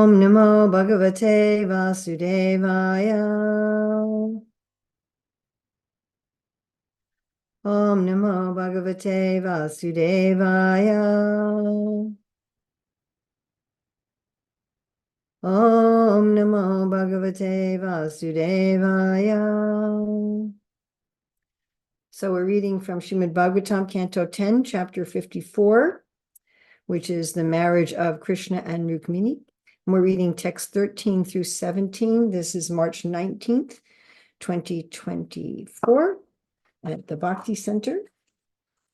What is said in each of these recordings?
Om Namo Bhagavate Vasudevaya. Om Namo Bhagavate Vasudevaya. Om Namo Bhagavate Vasudevaya. So we're reading from Śrīmad-Bhāgavatam, Canto 10, Chapter 54, which is the marriage of Krishna and Rukmini. And we're reading text 13 through 17. This is March 19th, 2024, at the Bhakti Center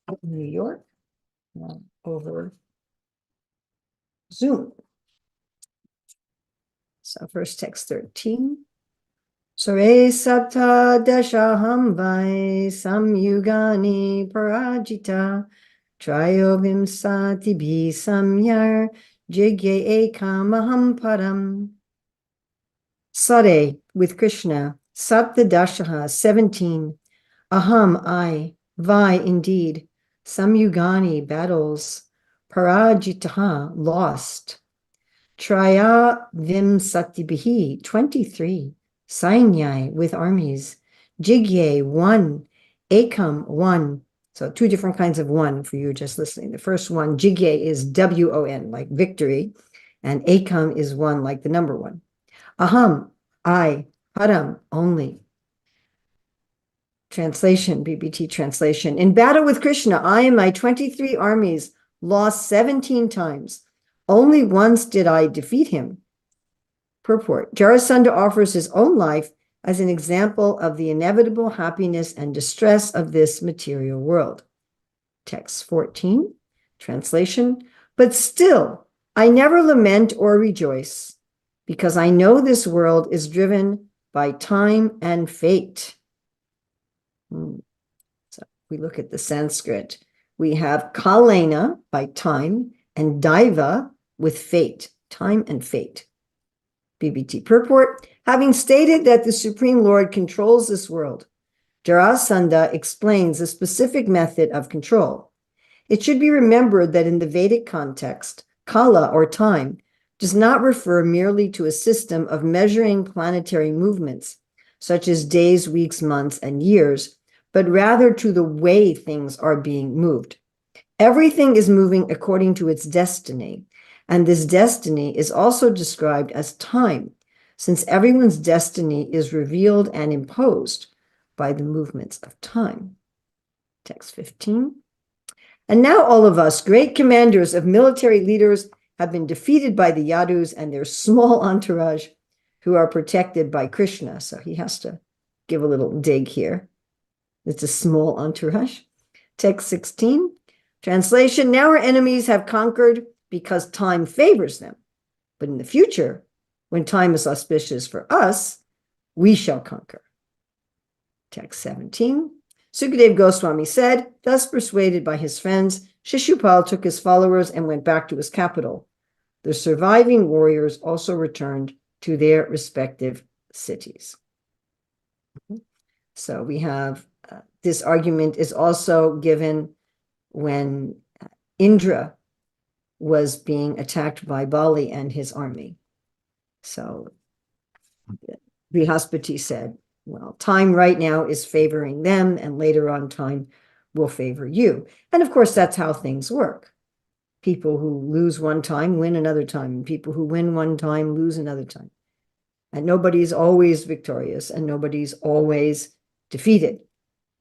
in New York, over Zoom. So first text 13. Sore sapta dashaham vai samyugani parajita trayovim satibhi samyar jigye ekamaham param. Sare, with Krishna, sapta dashaha, 17. Aham, I, vai, indeed, samyugani, battles, parajitaha, lost. Traya vimsatibihi, 23. Sainyai, with armies. Jigye, one. Ekam, one. So two different kinds of one for you just listening. The first one, jigye, is W-O-N, like victory. And ekam is one, like the number one. Aham, I. Param, only. Translation, BBT translation. In battle with Krishna, I and my 23 armies lost 17 times. Only once did I defeat him. Purport. Jarasandha offers his own life as an example of the inevitable happiness and distress of this material world. Text 14. Translation. But still, I never lament or rejoice, because I know this world is driven by time and fate. So we look at the Sanskrit. We have kalena, by time, and daiva, with fate, time and fate. BBT purport. Having stated that the Supreme Lord controls this world, Jarasandha explains a specific method of control. It should be remembered that in the Vedic context, kala, or time, does not refer merely to a system of measuring planetary movements, such as days, weeks, months, and years, but rather to the way things are being moved. Everything is moving according to its destiny, and this destiny is also described as time, since everyone's destiny is revealed and imposed by the movements of time. Text 15. And now all of us, great commanders of military leaders, have been defeated by the Yadus and their small entourage, who are protected by Krishna. So he has to give a little dig here. It's a small entourage. Text 16. Translation. Now our enemies have conquered because time favors them. But in the future, when time is auspicious for us, we shall conquer. Text 17. Sukadeva Goswami said, thus persuaded by his friends, Shishupal took his followers and went back to his capital. The surviving warriors also returned to their respective cities. So we have this argument is also given when Indra was being attacked by Bali and his army. So Brihaspati said, well, time right now is favoring them, and later on time will favor you. And of course, that's how things work. People who lose one time win another time, and people who win one time lose another time. And nobody's always victorious, and nobody's always defeated.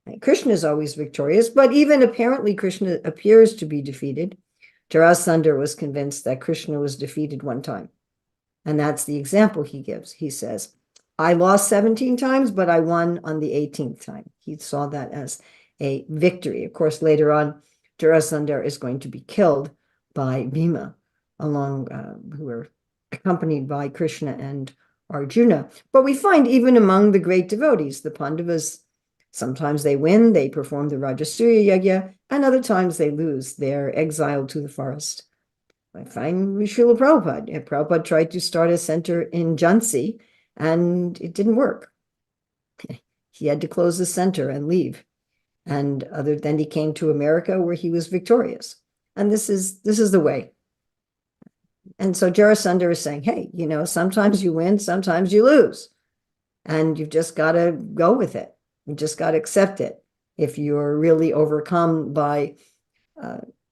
And Krishna is always victorious, but even apparently Krishna appears to be defeated. Jarasandha was convinced that Krishna was defeated one time. And that's the example he gives. He says, I lost 17 times, but I won on the 18th time. He saw that as a victory. Of course, later on, Jarasandha is going to be killed by Bhima, who were accompanied by Krishna and Arjuna. But we find even among the great devotees, the Pandavas, sometimes they win, they perform the Rajasuya Yajna, and other times they lose. They're exiled to the forest. I find with Srila Prabhupada. Prabhupada tried to start a center in Jhansi, and it didn't work. He had to close the center and leave. And then he came to America, where he was victorious. And this is the way. And so Jarasandha is saying, hey, sometimes you win, sometimes you lose. And you've just got to go with it. You just got to accept it. If you're really overcome by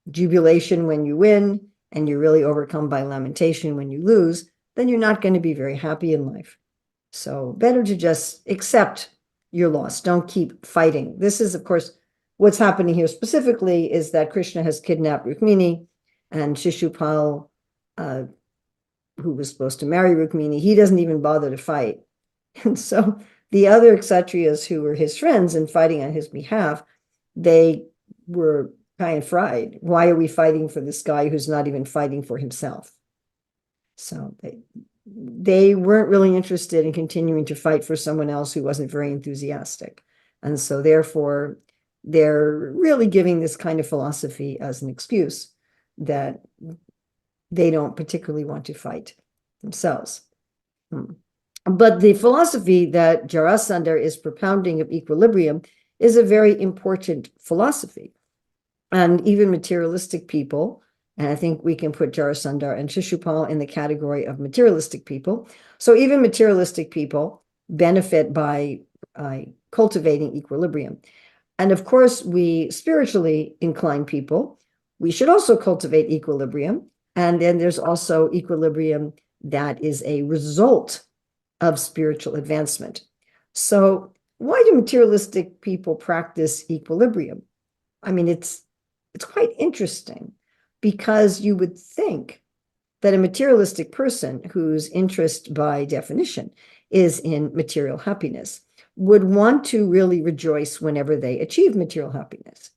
jubilation when you win, and you're really overcome by lamentation when you lose, then you're not going to be very happy in life. So better to just accept your loss. Don't keep fighting. This is, of course, what's happening here specifically is that Krishna has kidnapped Rukmini, and Shishupal, who was supposed to marry Rukmini, he doesn't even bother to fight. And so the other Kshatriyas who were his friends and fighting on his behalf, they were kind of fried. Why are we fighting for this guy who's not even fighting for himself? So they weren't really interested in continuing to fight for someone else who wasn't very enthusiastic. And so therefore, they're really giving this kind of philosophy as an excuse that they don't particularly want to fight themselves. But the philosophy that Jarasandha is propounding of equilibrium is a very important philosophy. And even materialistic people, and I think we can put Jarasandha and Shishupal in the category of materialistic people. So even materialistic people benefit by cultivating equilibrium. And of course, we spiritually inclined people, we should also cultivate equilibrium. And then there's also equilibrium that is a result of spiritual advancement. So why do materialistic people practice equilibrium? I mean, it's quite interesting, because you would think that a materialistic person whose interest by definition is in material happiness would want to really rejoice whenever they achieve material happiness.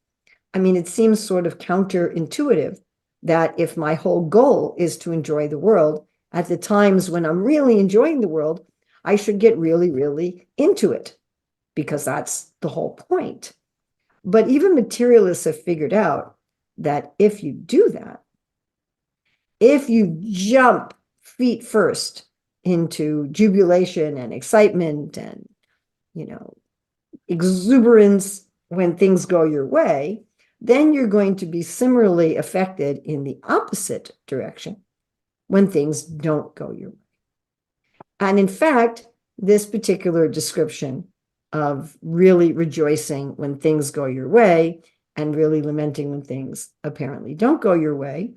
I mean, it seems sort of counterintuitive that if my whole goal is to enjoy the world, at the times when I'm really enjoying the world, I should get really, really into it, because that's the whole point. But even materialists have figured out that if you do that, if you jump feet first into jubilation and excitement and, exuberance when things go your way, then you're going to be similarly affected in the opposite direction when things don't go your way. And in fact, this particular description of really rejoicing when things go your way and really lamenting when things apparently don't go your way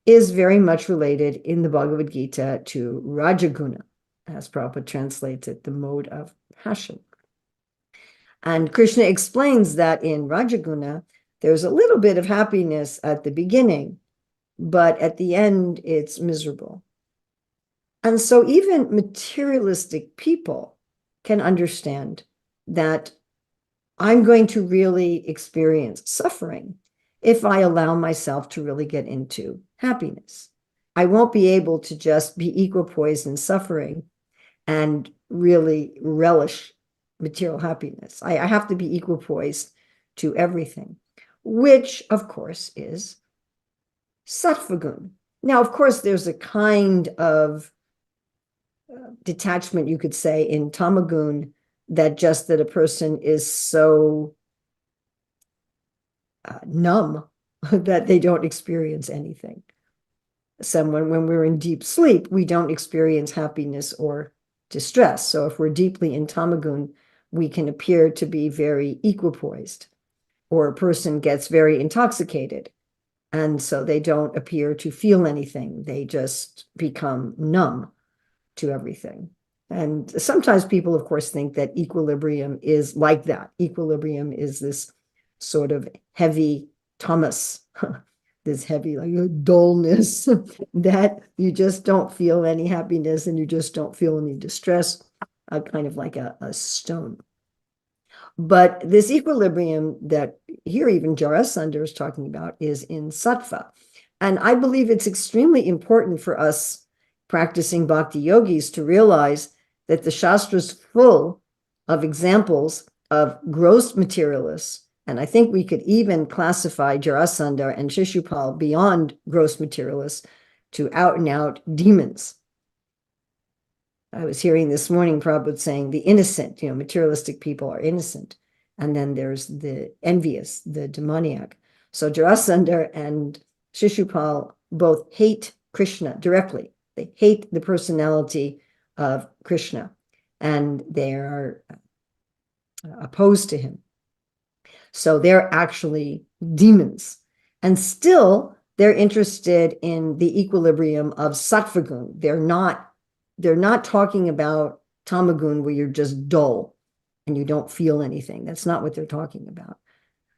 is very much related in the Bhagavad Gita to Rajaguna, as Prabhupada translates it, the mode of passion. And Krishna explains that in Rajaguna, there's a little bit of happiness at the beginning, but at the end, it's miserable. And so even materialistic people can understand that I'm going to really experience suffering if I allow myself to really get into happiness. I won't be able to just be equipoised in suffering and really relish material happiness. I have to be equipoised to everything, which of course is sattvagun. Now, of course, there's a kind of detachment, you could say, in tamagun, that a person is so numb that they don't experience anything. When we're in deep sleep, we don't experience happiness or distress. So if we're deeply in tamagun, we can appear to be very equipoised, or a person gets very intoxicated, and so they don't appear to feel anything. They just become numb to everything. And sometimes people, of course, think that equilibrium is like that. Equilibrium is this sort of heavy tamas, this heavy like dullness that you just don't feel any happiness and you just don't feel any distress, kind of like a stone. But this equilibrium that here even Jarasandha is talking about is in sattva. And I believe it's extremely important for us practicing bhakti yogis to realize that the Shastra is full of examples of gross materialists. And I think we could even classify Jarasandha and Shishupal beyond gross materialists to out and out demons. I was hearing this morning Prabhupada saying the innocent, materialistic people are innocent. And then there's the envious, the demoniac. So Jarasandha and Shishupal both hate Krishna directly. They hate the personality of Krishna, and they are opposed to him. So they're actually demons. And still, they're interested in the equilibrium of sattva gun. They're not talking about tamagun, where you're just dull and you don't feel anything. That's not what they're talking about.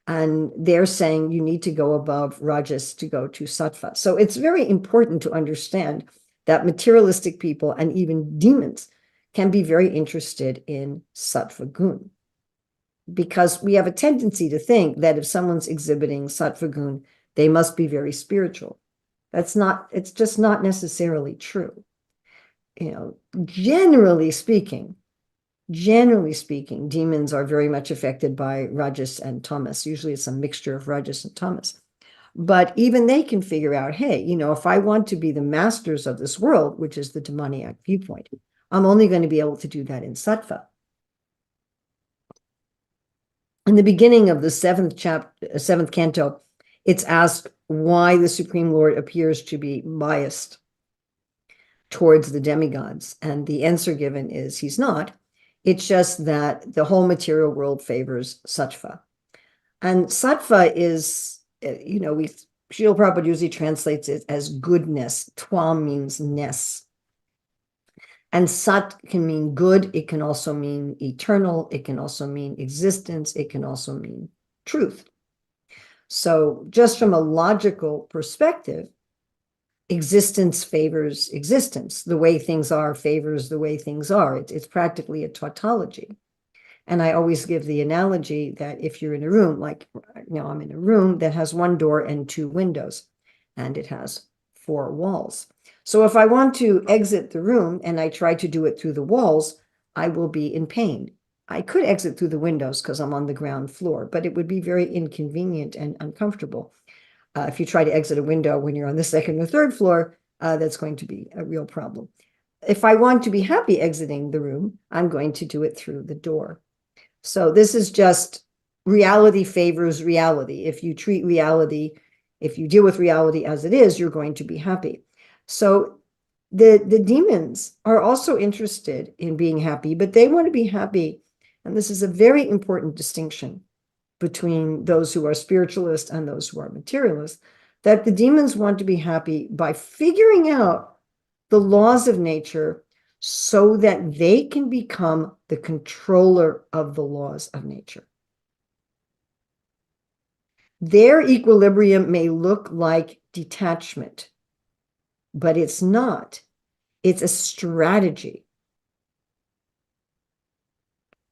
And they're saying you need to go above rajas to go to sattva. So it's very important to understand that materialistic people and even demons can be very interested in sattva gun, because we have a tendency to think that if someone's exhibiting sattva gun, they must be very spiritual. It's just not necessarily true. Generally speaking, demons are very much affected by rajas and tamas. Usually it's a mixture of rajas and tamas. But even they can figure out, hey, if I want to be the masters of this world, which is the demoniac viewpoint, I'm only going to be able to do that in sattva. In the beginning of the seventh canto, it's asked why the Supreme Lord appears to be biased towards the demigods. And the answer given is he's not. It's just that the whole material world favors sattva. And sattva is, Srila Prabhupada usually translates it as goodness. Twa means ness. And sat can mean good. It can also mean eternal. It can also mean existence. It can also mean truth. So just from a logical perspective, existence favors existence. The way things are favors the way things are. It's practically a tautology. And I always give the analogy that if you're in a room, like now I'm in a room that has one door and two windows, and it has four walls. So if I want to exit the room and I try to do it through the walls, I will be in pain. I could exit through the windows because I'm on the ground floor, but it would be very inconvenient and uncomfortable. If you try to exit a window when you're on the second or third floor, that's going to be a real problem. If I want to be happy exiting the room, I'm going to do it through the door. So this is just reality favors reality. If you treat reality, if you deal with reality as it is, you're going to be happy. So the demons are also interested in being happy, but they want to be happy. And this is a very important distinction between those who are spiritualists and those who are materialists, that the demons want to be happy by figuring out the laws of nature so that they can become the controller of the laws of nature. Their equilibrium may look like detachment, but it's not. It's a strategy.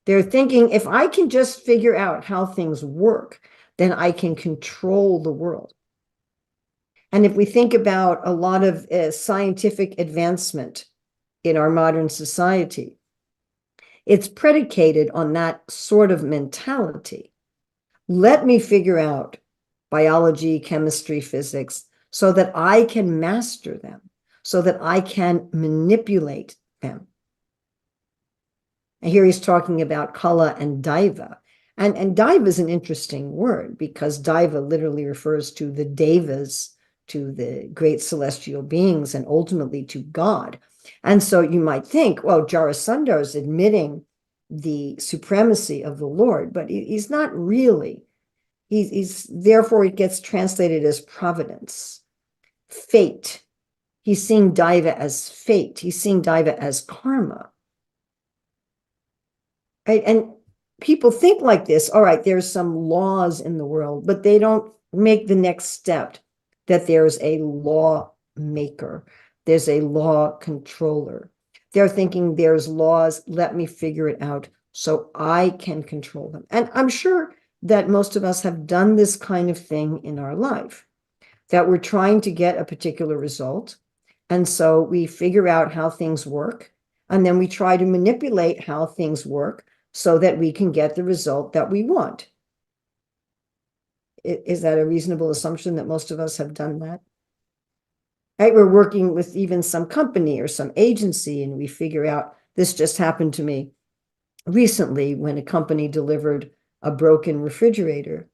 They're thinking, if I can just figure out how things work, then I can control the world. And if we think about a lot of scientific advancement in our modern society, it's predicated on that sort of mentality. Let me figure out biology, chemistry, physics, so that I can master them, so that I can manipulate them. And here he's talking about kala and daiva. And daiva is an interesting word because daiva literally refers to the devas, to the great celestial beings, and ultimately to God. And so you might think, well, Jarasandha is admitting the supremacy of the Lord, but he's not really. Therefore, it gets translated as providence, fate. He's seeing daiva as fate. He's seeing daiva as karma. Right? And people think like this, all right, there's some laws in the world, but they don't make the next step, that there's a law maker, there's a law controller. They're thinking there's laws, let me figure it out so I can control them. And I'm sure that most of us have done this kind of thing in our life, that we're trying to get a particular result. And so we figure out how things work, and then we try to manipulate how things work so that we can get the result that we want. Is that a reasonable assumption that most of us have done that? Right? We're working with even some company or some agency, and we figure out, this just happened to me recently when a company delivered a broken refrigerator,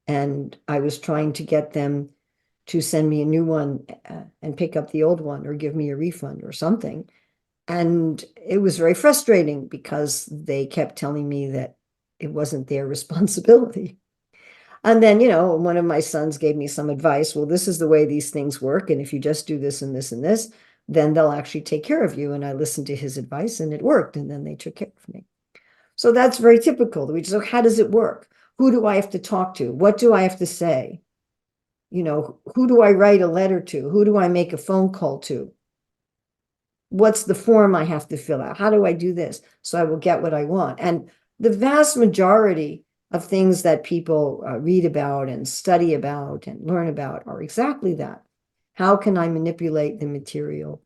and I was trying to get them to send me a new one and pick up the old one or give me a refund or something. And it was very frustrating because they kept telling me that it wasn't their responsibility. And then, one of my sons gave me some advice. Well, this is the way these things work. And if you just do this and this and this, then they'll actually take care of you. And I listened to his advice and it worked. And then they took care of me. So that's very typical. So how does it work? Who do I have to talk to? What do I have to say? Who do I write a letter to? Who do I make a phone call to? What's the form I have to fill out? How do I do this so I will get what I want? And the vast majority of things that people read about and study about and learn about are exactly that. How can I manipulate the material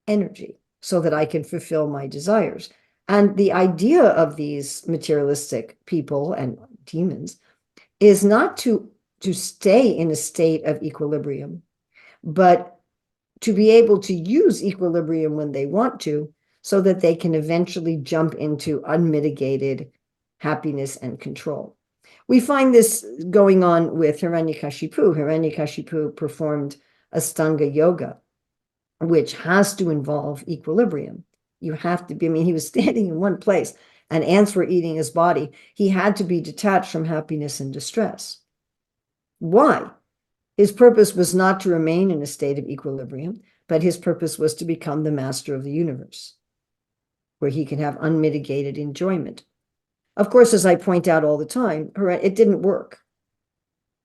energy so that I can fulfill my desires? And the idea of these materialistic people and demons is not to stay in a state of equilibrium, but to be able to use equilibrium when they want to, so that they can eventually jump into unmitigated happiness and control. We find this going on with Hiranyakashipu. Hiranyakashipu performed Astanga yoga, which has to involve equilibrium. You have to be, he was standing in one place and ants were eating his body. He had to be detached from happiness and distress. Why? His purpose was not to remain in a state of equilibrium, but his purpose was to become the master of the universe, where he can have unmitigated enjoyment. Of course, as I point out all the time, it didn't work,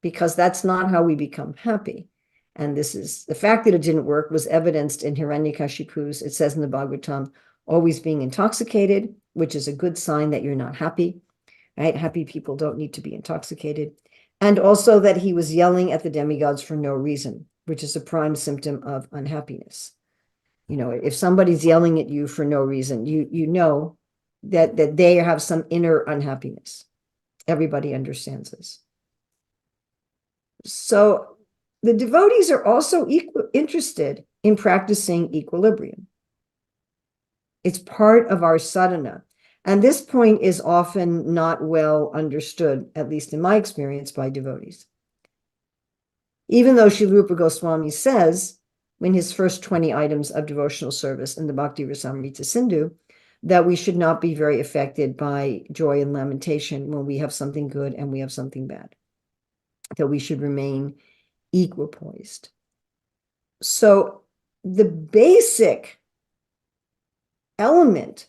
because that's not how we become happy. And this is the fact that it didn't work was evidenced in Hiranyakashipu's, it says in the Bhagavatam, always being intoxicated, which is a good sign that you're not happy, right? Happy people don't need to be intoxicated. And also that he was yelling at the demigods for no reason, which is a prime symptom of unhappiness. If somebody's yelling at you for no reason, you know that they have some inner unhappiness. Everybody understands this. So the devotees are also interested in practicing equilibrium. It's part of our sadhana. And this point is often not well understood, at least in my experience, by devotees. Even though Srila Rupa Goswami says in his first 20 items of devotional service in the Bhakti Rasamrita Sindhu that we should not be very affected by joy and lamentation when we have something good and we have something bad, that we should remain equipoised. So the basic element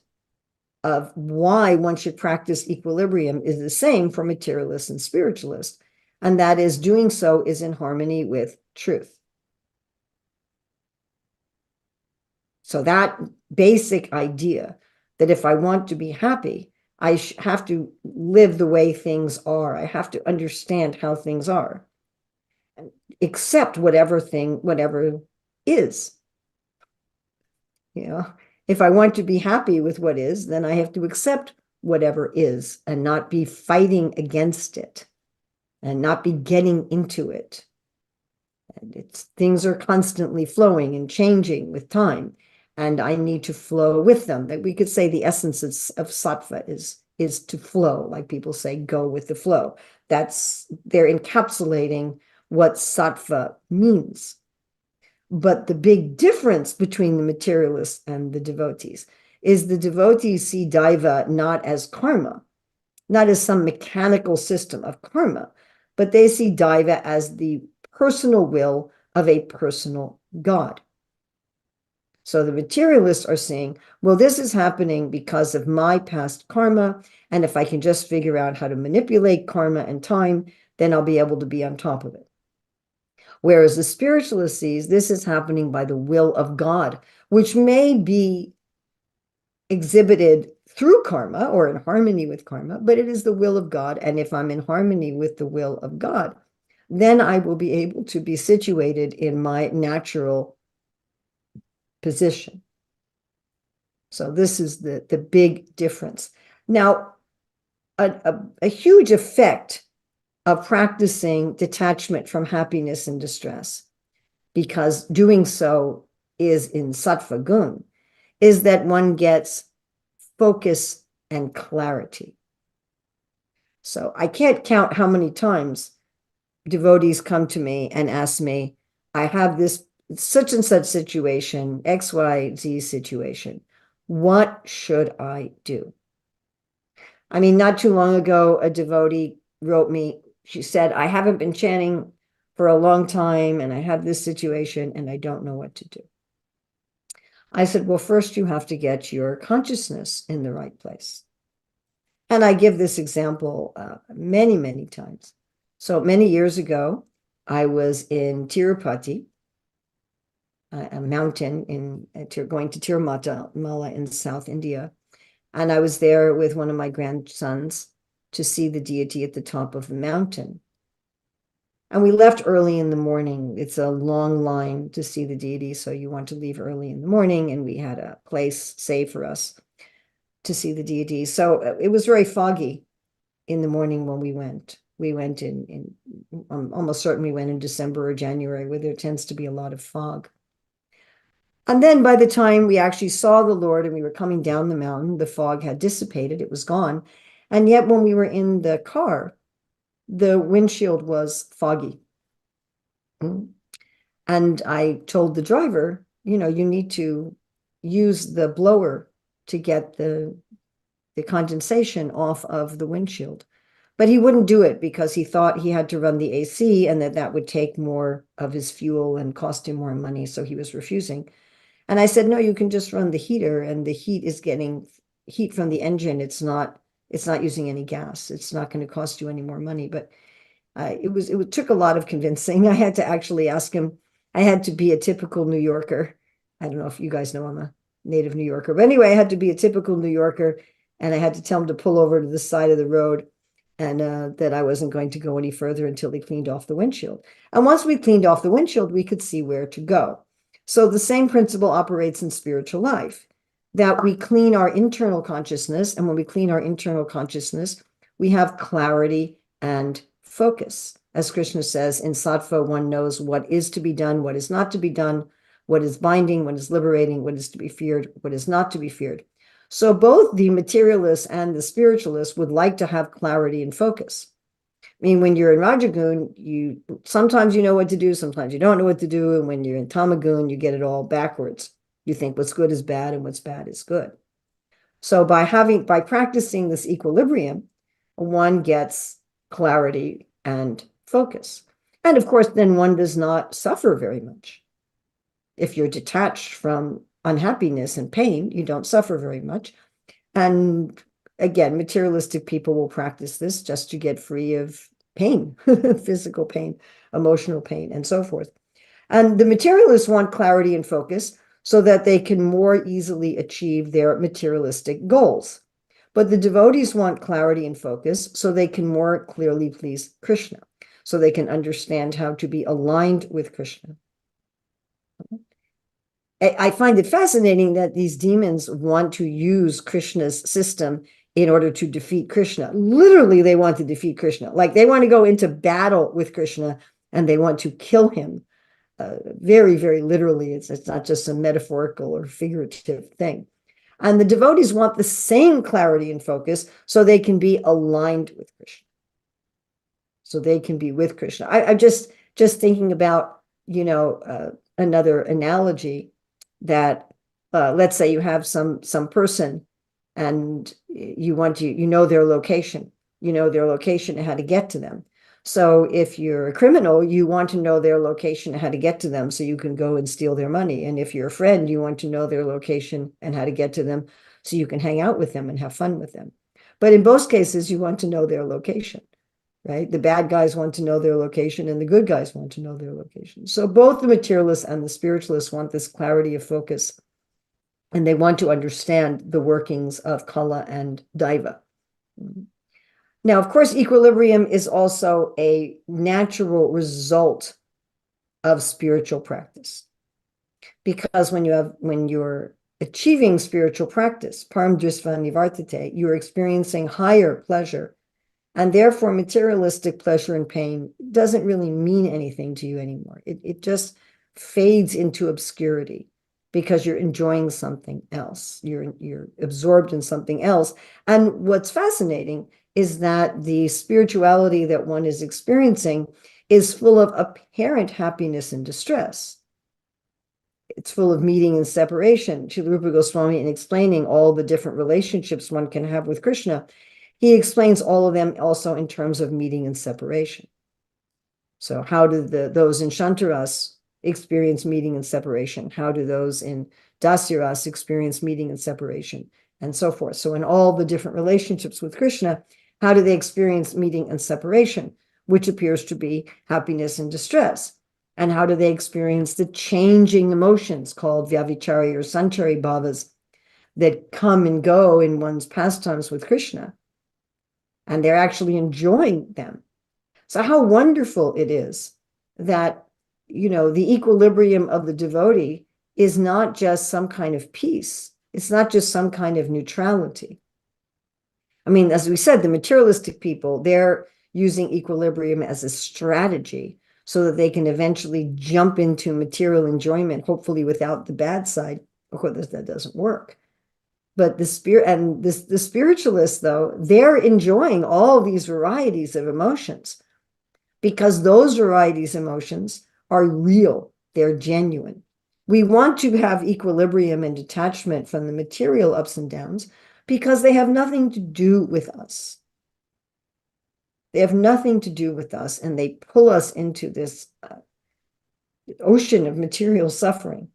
of why one should practice equilibrium is the same for materialists and spiritualists, and that is doing so is in harmony with truth. So that basic idea that if I want to be happy, I have to live the way things are. I have to understand how things are, accept whatever is. If I want to be happy with what is, then I have to accept whatever is and not be fighting against it and not be getting into it. And things are constantly flowing and changing with time, and I need to flow with them. That we could say the essence of sattva is to flow, like people say, go with the flow. They're encapsulating what sattva means. But the big difference between the materialists and the devotees is the devotees see daiva not as karma, not as some mechanical system of karma, but they see daiva as the personal will of a personal God. So the materialists are saying, well, this is happening because of my past karma, and if I can just figure out how to manipulate karma and time, then I'll be able to be on top of it. Whereas the spiritualist sees this is happening by the will of God, which may be exhibited through karma or in harmony with karma, but it is the will of God. And if I'm in harmony with the will of God, then I will be able to be situated in my natural position. So this is the big difference. Now, a huge effect of practicing detachment from happiness and distress, because doing so is in sattva gun, is that one gets focus and clarity. So I can't count how many times devotees come to me and ask me, I have this such and such situation, XYZ situation. What should I do? I mean, not too long ago, a devotee wrote me. She said, I haven't been chanting for a long time, and I have this situation, and I don't know what to do. I said, well, first you have to get your consciousness in the right place. And I give this example many, many times. So many years ago, I was in Tirupati, a mountain going to Tirumala in South India. And I was there with one of my grandsons to see the deity at the top of the mountain. And we left early in the morning. It's a long line to see the deity, so you want to leave early in the morning. And we had a place saved for us to see the deity. So it was very foggy in the morning when we went. We went I'm almost certain we went in December or January, where there tends to be a lot of fog. And then by the time we actually saw the Lord and we were coming down the mountain, the fog had dissipated, it was gone. And yet when we were in the car, the windshield was foggy. And I told the driver, you need to use the blower to get the condensation off of the windshield. But he wouldn't do it because he thought he had to run the AC and that would take more of his fuel and cost him more money. So he was refusing. And I said, no, you can just run the heater, and the heat is getting heat from the engine. It's not using any gas. It's not going to cost you any more money. But it took a lot of convincing. I had to actually ask him. I had to be a typical New Yorker. I don't know if you guys know I'm a native New Yorker, but anyway, I had to be a typical New Yorker, and I had to tell him to pull over to the side of the road, and that I wasn't going to go any further until he cleaned off the windshield. And once we cleaned off the windshield, we could see where to go. So the same principle operates in spiritual life, that we clean our internal consciousness. And when we clean our internal consciousness, we have clarity and focus. As Krishna says, in Sattva, one knows what is to be done, what is not to be done, what is binding, what is liberating, what is to be feared, what is not to be feared. So both the materialists and the spiritualists would like to have clarity and focus. I mean, when you're in Rajagun, sometimes you know what to do, sometimes you don't know what to do. And when you're in Tamagun, you get it all backwards. You think what's good is bad and what's bad is good. So by practicing this equilibrium, one gets clarity and focus. And of course, then one does not suffer very much. If you're detached from unhappiness and pain, you don't suffer very much. And again, materialistic people will practice this just to get free of pain, physical pain, emotional pain, and so forth. And the materialists want clarity and focus so that they can more easily achieve their materialistic goals. But the devotees want clarity and focus so they can more clearly please Krishna, so they can understand how to be aligned with Krishna. I find it fascinating that these demons want to use Krishna's system in order to defeat Krishna. Literally, they want to defeat Krishna. Like they want to go into battle with Krishna and they want to kill him. Very, very literally. It's not just a metaphorical or figurative thing. And the devotees want the same clarity and focus so they can be aligned with Krishna. So they can be with Krishna. I'm just thinking about, another analogy that let's say you have some person and you know their location, and how to get to them. So if you're a criminal, you want to know their location and how to get to them so you can go and steal their money. And if you're a friend, you want to know their location and how to get to them so you can hang out with them and have fun with them. But in both cases, you want to know their location, right? The bad guys want to know their location and the good guys want to know their location. So both the materialists and the spiritualists want this clarity of focus, and they want to understand the workings of Kala and Daiva. Now, of course, equilibrium is also a natural result of spiritual practice, because when you're achieving spiritual practice, param drisva nivartate, you're experiencing higher pleasure, and therefore materialistic pleasure and pain doesn't really mean anything to you anymore. It just fades into obscurity because you're enjoying something else. You're absorbed in something else. And what's fascinating is that the spirituality that one is experiencing is full of apparent happiness and distress. It's full of meeting and separation. Srila Rupa Goswami, in explaining all the different relationships one can have with Krishna, he explains all of them also in terms of meeting and separation. So how do those in Shantaras experience meeting and separation? How do those in Dasi experience meeting and separation? And so forth. So in all the different relationships with Krishna, how do they experience meeting and separation, which appears to be happiness and distress? And how do they experience the changing emotions called Vyavichari or Sanchari bhavas that come and go in one's pastimes with Krishna? And they're actually enjoying them. So how wonderful it is that, the equilibrium of the devotee is not just some kind of peace. It's not just some kind of neutrality. I mean, as we said, the materialistic people, they're using equilibrium as a strategy so that they can eventually jump into material enjoyment, hopefully without the bad side. Of course, that doesn't work. But the spiritualists, though, they're enjoying all these varieties of emotions because those varieties of emotions are real. They're genuine. We want to have equilibrium and detachment from the material ups and downs because they have nothing to do with us. They have nothing to do with us, and they pull us into this ocean of material suffering.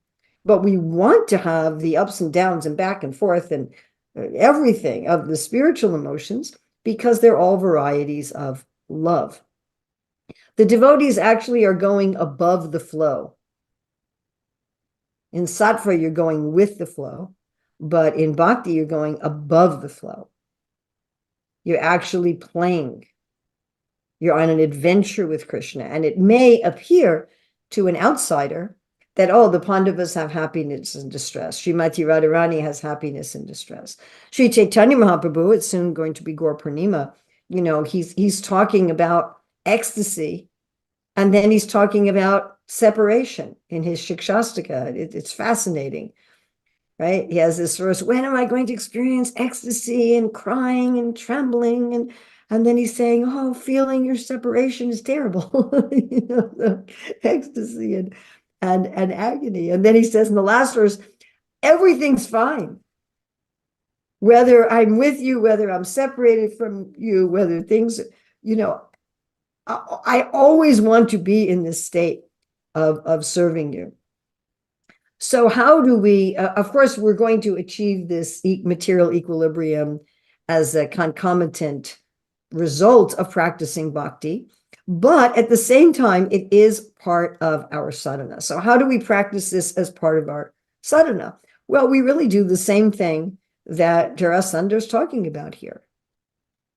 But we want to have the ups and downs and back and forth and everything of the spiritual emotions because they're all varieties of love. The devotees actually are going above the flow. In sattva, you're going with the flow, but in bhakti, you're going above the flow. You're actually playing. You're on an adventure with Krishna. And it may appear to an outsider that, the Pandavas have happiness and distress. Srimati Radharani has happiness and distress. Sri Chaitanya Mahaprabhu, it's soon going to be Gaur Purnima, he's talking about ecstasy, and then he's talking about separation in his Shikshashtaka. It's fascinating, right? He has this verse, when am I going to experience ecstasy and crying and trembling? And then he's saying, feeling your separation is terrible. The ecstasy and agony. And then he says in the last verse, everything's fine. Whether I'm with you, whether I'm separated from you, whether things, I always want to be in this state of serving you. So how do we, of course, we're going to achieve this material equilibrium as a concomitant result of practicing bhakti, but at the same time, it is part of our sadhana. So how do we practice this as part of our sadhana? Well, we really do the same thing that Jarasandha is talking about here.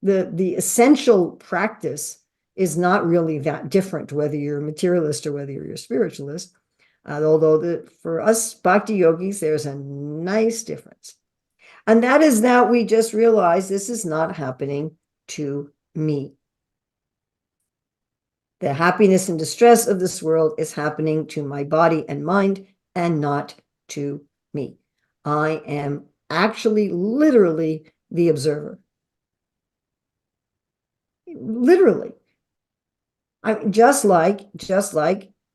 The essential practice is not really that different, whether you're a materialist or whether you're a spiritualist, although for us bhakti yogis, there's a nice difference. And that is that we just realize this is not happening to me. The happiness and distress of this world is happening to my body and mind and not to me. I am actually literally the observer. Literally. Just like,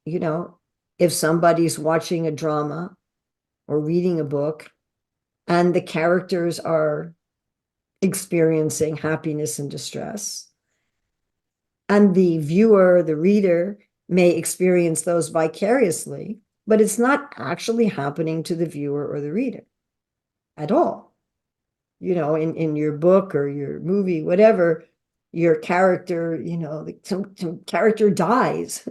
if somebody's watching a drama or reading a book and the characters are experiencing happiness and distress, and the viewer, the reader, may experience those vicariously, but it's not actually happening to the viewer or the reader at all. In your book or your movie, whatever, your character, some character dies,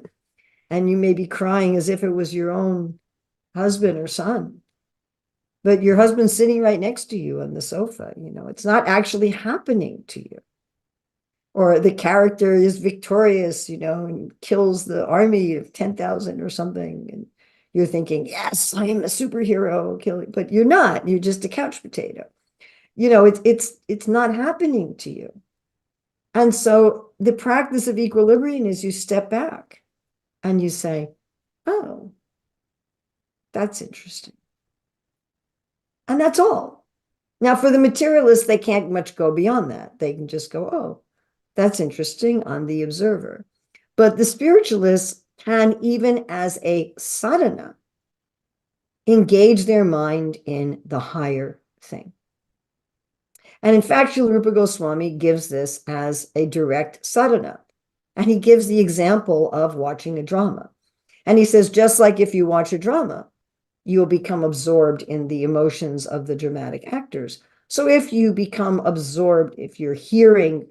and you may be crying as if it was your own husband or son, but your husband's sitting right next to you on the sofa. It's not actually happening to you. Or the character is victorious, and kills the army of 10,000 or something. And you're thinking, yes, I am a superhero, killing, but you're not. You're just a couch potato. It's not happening to you. And so the practice of equilibrium is you step back and you say, oh, that's interesting. And that's all. Now, for the materialists, they can't much go beyond that. They can just go, oh, that's interesting, on the observer. But the spiritualists can, even as a sadhana, engage their mind in the higher thing. And in fact, Srila Rupa Goswami gives this as a direct sadhana. And he gives the example of watching a drama. And he says, just like if you watch a drama, you'll become absorbed in the emotions of the dramatic actors. So if you become absorbed, if you're hearing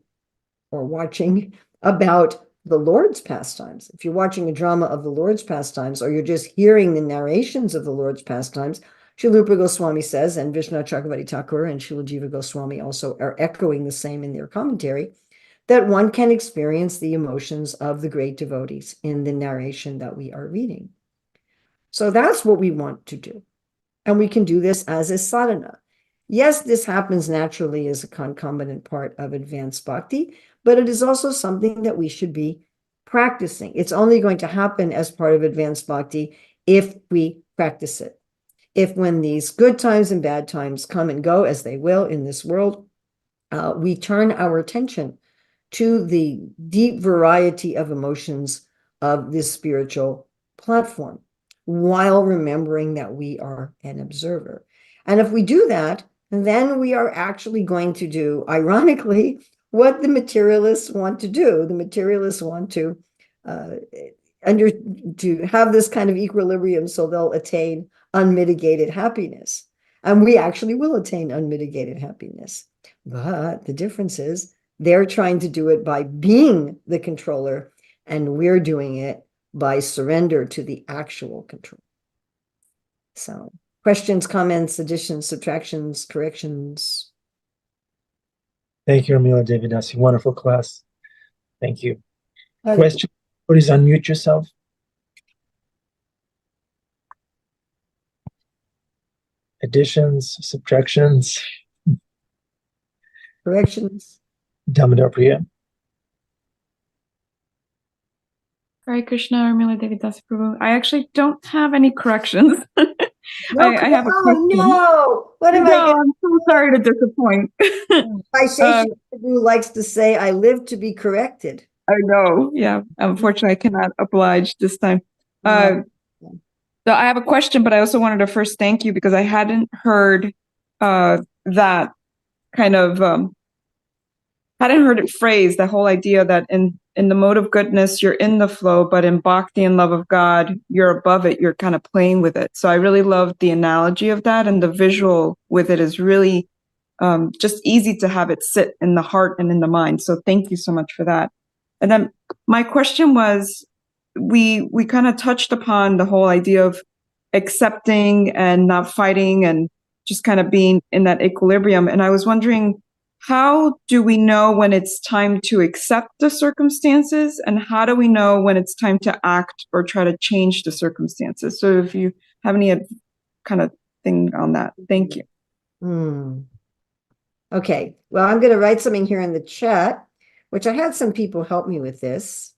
or watching about the Lord's pastimes, if you're watching a drama of the Lord's pastimes, or you're just hearing the narrations of the Lord's pastimes, Srila Rupa Goswami says, and Vishnu Chakravarti Thakur and Srila Jiva Goswami also are echoing the same in their commentary, that one can experience the emotions of the great devotees in the narration that we are reading. So that's what we want to do. And we can do this as a sadhana. Yes, this happens naturally as a concomitant part of advanced bhakti, but it is also something that we should be practicing. It's only going to happen as part of advanced bhakti if we practice it. If when these good times and bad times come and go, as they will in this world, we turn our attention to the deep variety of emotions of this spiritual platform, while remembering that we are an observer. And if we do that, then we are actually going to do, ironically, what the materialists want to do. The materialists want to have this kind of equilibrium so they'll attain unmitigated happiness. And we actually will attain unmitigated happiness. But the difference is they're trying to do it by being the controller, and we're doing it by surrender to the actual control. So, questions, comments, additions, subtractions, corrections? Thank you, Urmila, Devi, Dasi. Wonderful class. Thank you. Question, please unmute yourself. Additions, subtractions, corrections. Damodar Priya. Hare Krishna, Urmila Devi Dasi Prabhu. I actually don't have any corrections. I have a question. No! What am I? I'm so sorry to disappoint. Who likes to say, I live to be corrected. I know. Yeah. Unfortunately, I cannot oblige this time. So I have a question, but I also wanted to first thank you because I hadn't heard that kind of hadn't heard it phrased, the whole idea that in the mode of goodness, you're in the flow, but in bhakti and love of God, you're above it, you're kind of playing with it. So I really loved the analogy of that, and the visual with it is really just easy to have it sit in the heart and in the mind. So thank you so much for that. And then my question was, we kind of touched upon the whole idea of accepting and not fighting and just kind of being in that equilibrium. And I was wondering, how do we know when it's time to accept the circumstances, and how do we know when it's time to act or try to change the circumstances? So if you have any kind of thing on that, thank you. Okay, well, I'm going to write something here in the chat, which I had some people help me with this.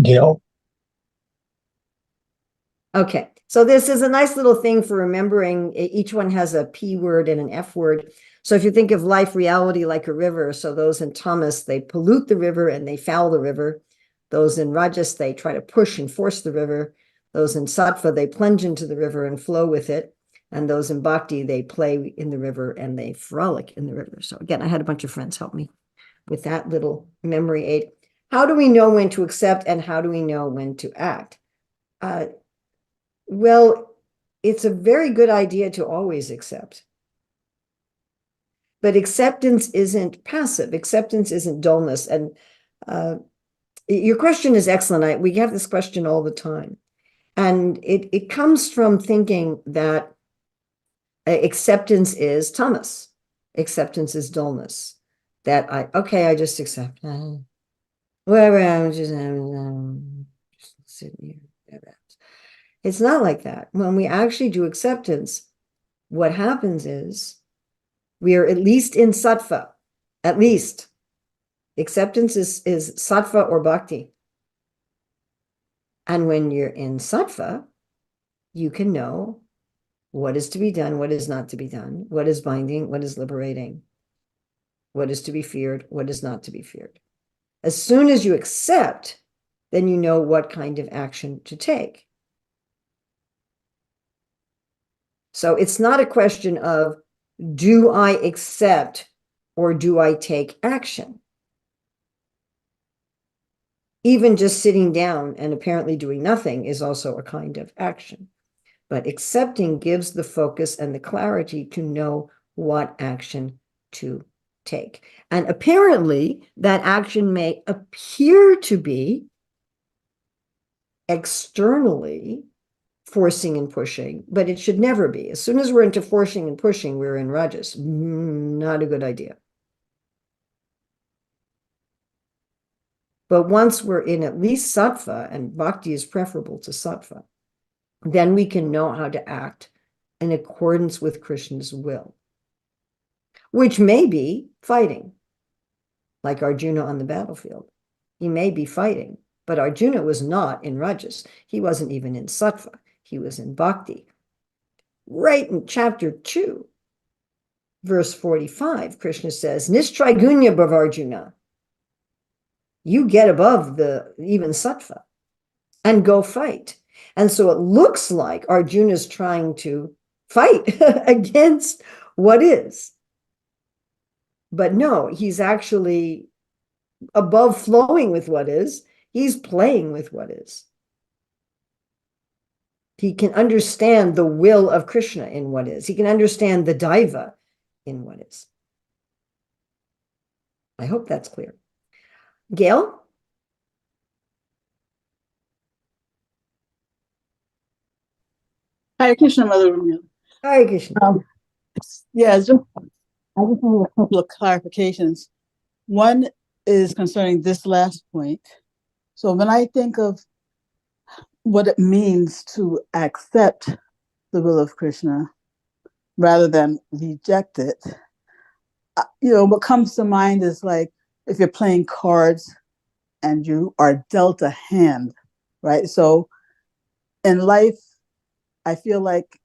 Gail. Okay, so this is a nice little thing for remembering. Each one has a P word and an F word. So if you think of life reality like a river, so those in tamas, they pollute the river and they foul the river. Those in rajas, they try to push and force the river. Those in sattva, they plunge into the river and flow with it. And those in bhakti, they play in the river and they frolic in the river. So again, I had a bunch of friends help me with that little memory aid. How do we know when to accept, and how do we know when to act? Well, it's a very good idea to always accept. But acceptance isn't passive. Acceptance isn't dullness. And your question is excellent. We have this question all the time. And it comes from thinking that acceptance is tamas. Acceptance is dullness. That I just accept. Whatever, I'm just sitting here. It's not like that. When we actually do acceptance, what happens is we are at least in sattva. At least. Acceptance is sattva or bhakti. And when you're in sattva, you can know what is to be done, what is not to be done, what is binding, what is liberating, what is to be feared, what is not to be feared. As soon as you accept, then you know what kind of action to take. So it's not a question of, do I accept or do I take action? Even just sitting down and apparently doing nothing is also a kind of action. But accepting gives the focus and the clarity to know what action to take. And apparently, that action may appear to be externally forcing and pushing, but it should never be. As soon as we're into forcing and pushing, we're in rajas. Not a good idea. But once we're in at least sattva, and bhakti is preferable to sattva, then we can know how to act in accordance with Krishna's will, which may be fighting, like Arjuna on the battlefield. He may be fighting, but Arjuna was not in rajas. He wasn't even in sattva. He was in bhakti. Right in chapter 2, verse 45, Krishna says, Nistrigunya Bhavarjuna. You get above the even sattva and go fight. And so it looks like Arjuna's trying to fight against what is. But no, he's actually above flowing with what is. He's playing with what is. He can understand the will of Krishna in what is. He can understand the daiva in what is. I hope that's clear. Gail? Hare Krishna, Mother Urmila. Hare Krishna. Yeah, I just need a couple of clarifications. One is concerning this last point. So when I think of what it means to accept the will of Krishna rather than reject it, what comes to mind is like if you're playing cards and you are dealt a hand, right? So in life, I feel like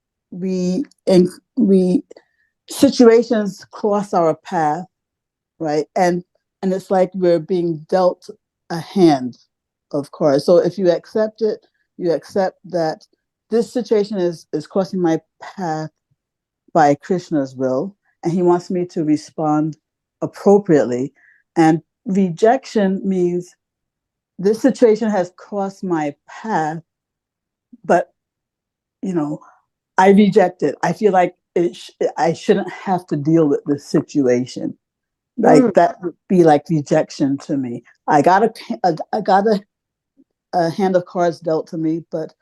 situations cross our path, right? And it's like we're being dealt a hand of cards. So if you accept it, you accept that this situation is crossing my path by Krishna's will, and he wants me to respond appropriately. And rejection means this situation has crossed my path, but I reject it. I feel like I shouldn't have to deal with this situation. Like that would be like rejection to me. I got a hand of cards dealt to me, but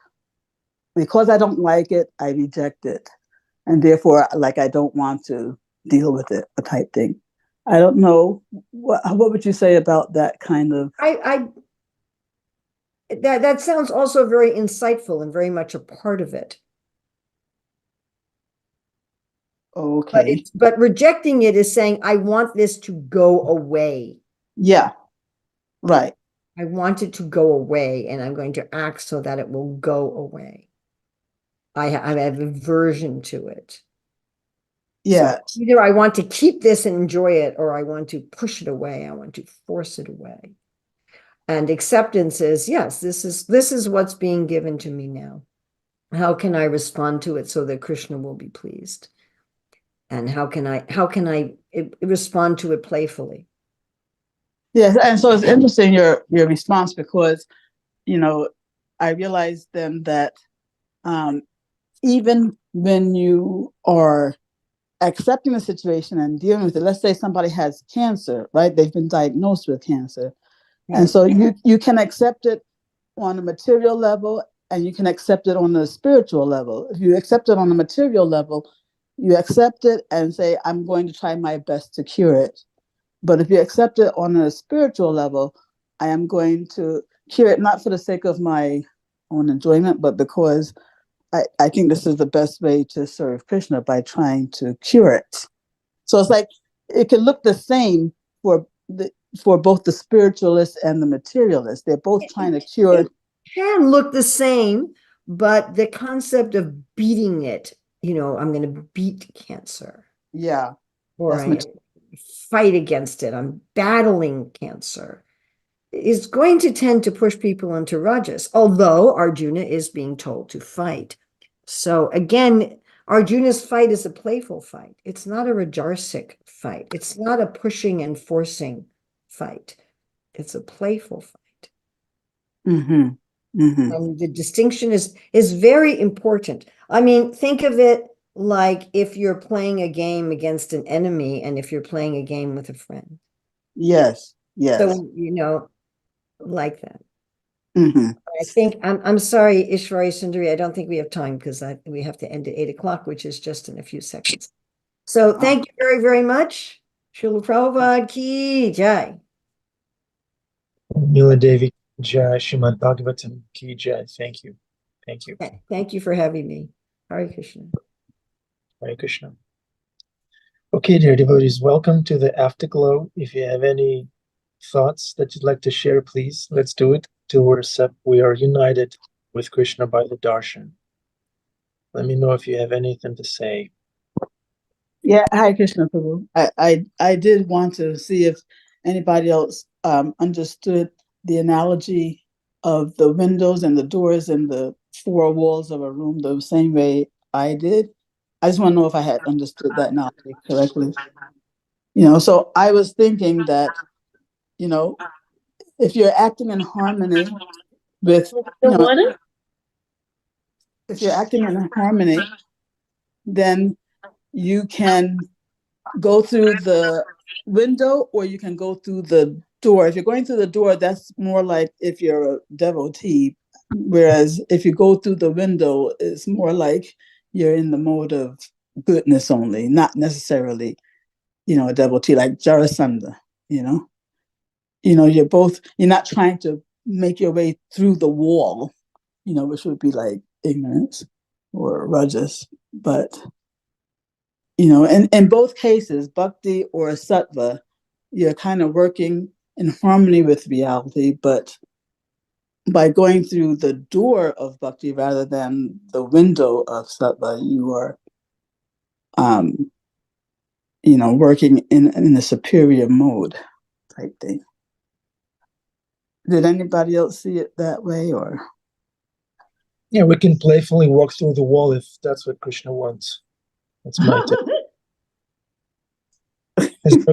because I don't like it, I reject it, and therefore, like I don't want to deal with it, a type thing. I don't know what would you say about that kind of? That sounds also very insightful and very much a part of it. Okay. But rejecting it is saying, I want this to go away. Yeah. Right. I want it to go away, and I'm going to act so that it will go away. I have aversion to it. Yeah. So either I want to keep this and enjoy it, or I want to push it away. I want to force it away. And acceptance is, yes, this is what's being given to me now. How can I respond to it so that Krishna will be pleased? And how can I respond to it playfully? Yes, and so it's interesting your response, because I realized then that even when you are accepting the situation and dealing with it, let's say somebody has cancer, right? They've been diagnosed with cancer. Yeah. And so you can accept it on a material level, and you can accept it on a spiritual level. If you accept it on a material level, you accept it and say, I'm going to try my best to cure it. But if you accept it on a spiritual level, I am going to cure it, not for the sake of my own enjoyment, but because I think this is the best way to serve Krishna, by trying to cure it. So it's like it can look the same for both the spiritualist and the materialist. They're both trying to cure. can look the same, but the concept of beating it, I'm going to beat cancer, Yeah. or That's I fight against it. I'm battling cancer, is going to tend to push people into rajas, although Arjuna is being told to fight. So again, Arjuna's fight is a playful fight. It's not a rajasic fight. It's not a pushing and forcing fight. It's a playful fight. Mm-hmm. Mm-hmm. And the distinction is very important. I mean, think of it like if you're playing a game against an enemy and if you're playing a game with a friend. Yes. Yes. So, like that. Mm-hmm. I think I'm sorry, Ishvari Sundari, I don't think we have time because we have to end at 8 o'clock, which is just in a few seconds. So thank you very, very much. Srila Prabhupada ki jai. Urmila Devi Jai, Śrīmad-Bhāgavatam ki jai. Thank you. Thank you. Thank you for having me. Hare Krishna. Hare Krishna. Okay, dear devotees, welcome to the Afterglow. If you have any thoughts that you'd like to share, please, let's do it till we are united with Krishna by the darshan. Let me know if you have anything to say. Yeah, hi Krishna Prabhu. I did want to see if anybody else understood the analogy of the windows and the doors and the four walls of a room the same way I did. I just want to know if I had understood that analogy correctly. So I was thinking that, if you're acting in harmony with, if you're acting in harmony, then you can go through the window or you can go through the door. If you're going through the door, that's more like if you're a devotee. Whereas if you go through the window, it's more like you're in the mode of goodness only, not necessarily, a devotee like Jarasandha, you're not trying to make your way through the wall, which would be like ignorance or rajas. But in both cases, bhakti or sattva, you're kind of working in harmony with reality, but by going through the door of bhakti rather than the window of sattva, you are, working in a superior mode type thing. Did anybody else see it that way, or? Yeah, we can playfully walk through the wall if that's what Krishna wants. That's my take.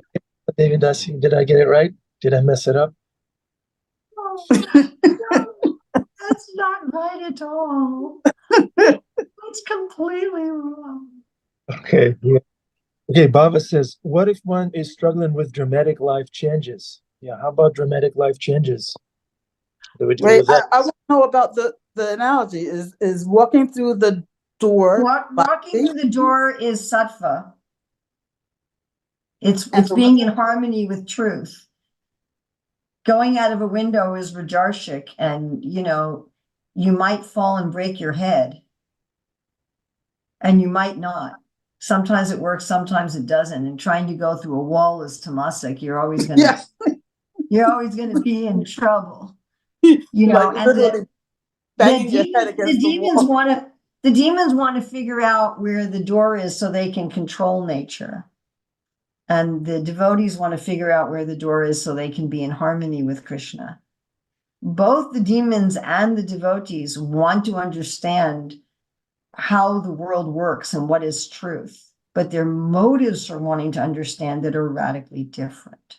David Dasi, did I get it right? Did I mess it up? That's not right at all. It's completely wrong. Okay. Yeah. Okay, Bhava says, what if one is struggling with dramatic life changes? Yeah, how about dramatic life changes? What do we do with that? I want to know about the analogy. Is walking through the door. Walking through the door is sattva. It's being in harmony with truth. Going out of a window is rajarshik, and you might fall and break your head, and you might not. Sometimes it works, sometimes it doesn't. And trying to go through a wall is tamasic. You're always going to you're always going to be in trouble. And the demons want to figure out where the door is so they can control nature. And the devotees want to figure out where the door is so they can be in harmony with Krishna. Both the demons and the devotees want to understand how the world works and what is truth, but their motives for wanting to understand it are radically different.